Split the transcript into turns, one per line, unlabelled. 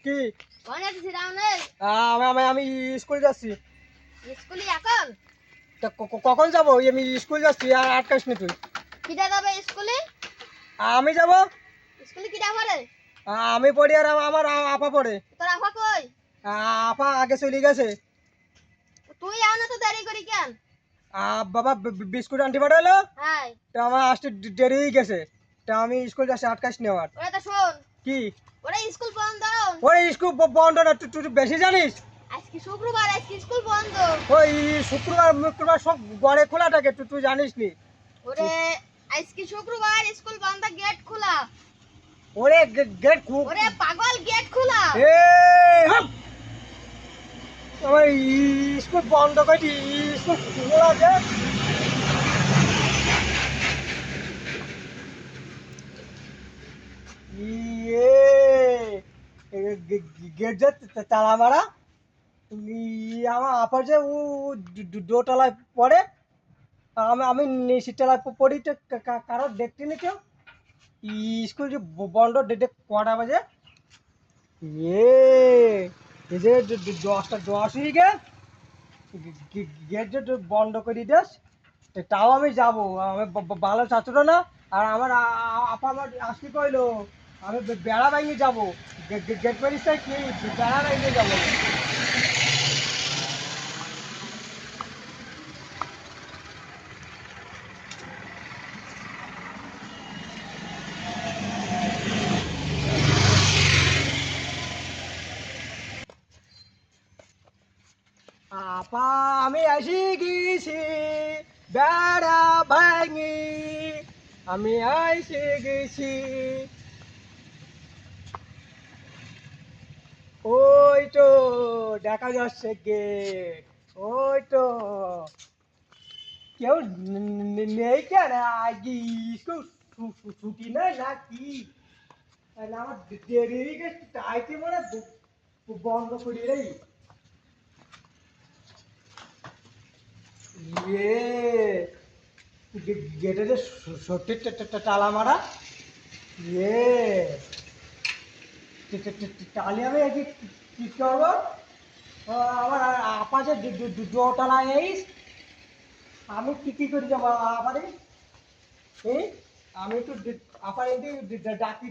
কি
কোন যাচ্ছিস রাউনে?
আমি স্কুল যাচ্ছি।
স্কুলে এখন?
তা কখন যাবো? আমি স্কুল যাচ্ছি, আর আটকাস নি তুই।
কিটা যাবে স্কুলে?
আমি যাব।
স্কুলে কিটা পড়ে?
আমি পড়ি আর আমার আপা পড়ে।
তোর আপা কই?
আপা আগে চলে গেছে।
তুই আও না তো দেরি করি কেন?
বাবা বিস্কুট আনতে পাঠালো,
হাই
তা আমার আসতে দেরি হয়ে গেছে। তা আমি স্কুল যাচ্ছি, আটকাস নি আমার।
ওরে তো শোন,
কি
ওরে স্কুল বন্ধ।
ওই স্কুল বন্ধ না, তুই বেশি জানিস।
আজকে শুক্রবার, আজকে স্কুল বন্ধ।
ওই শুক্রবার শুক্রবার সব গড়ে খোলা থাকে, তুই জানিস নি।
ওরে আজকে শুক্রবার, স্কুল বন্ধ, গেট খোলা।
ওরে গেট
ওরে পাগল, গেট খোলা।
এ আমার স্কুল বন্ধ করে স্কুল খোলা আছে। গেট যে তালা মারা, আমার আপার যে ও দোতলায় পড়ে, আমি আমি নিচের তলায় পড়ি। তো কারো দেখতে নি কেউ। স্কুল যে বন্ধ, ডেটে কটা বাজে? এই যে 10টা 10 হয়ে গে, গেট যে বন্ধ করে দিস। তাও আমি যাবো, আমি ভালো ছাত্র না। আর আমার আপা আমার আসতে কইলো, আমি বেড়া ভেঙে যাবো। গেট মেরিস কি বেড়া ভেঙে যাবো। আপা আমি আসি গেছি বেড়া ভাঙি, আমি আসি গেছি। ওই তো দেখা যাচ্ছে গেট, ওই তো। কেউ নেই কেন? আজকে স্কুল ছুটি নেই নাকি? আমার দেরি হয়ে গেছে, তাইতে মানে বন্ধ করি রে। গেটে যে সত্যি তালা মারা। ইয়ে তাহলে আমি আজকে কি করবো? আমার আপা যে দোতলা এই, আমি কি করে যাবো আবার? এই আমি একটু আপার ডাকি।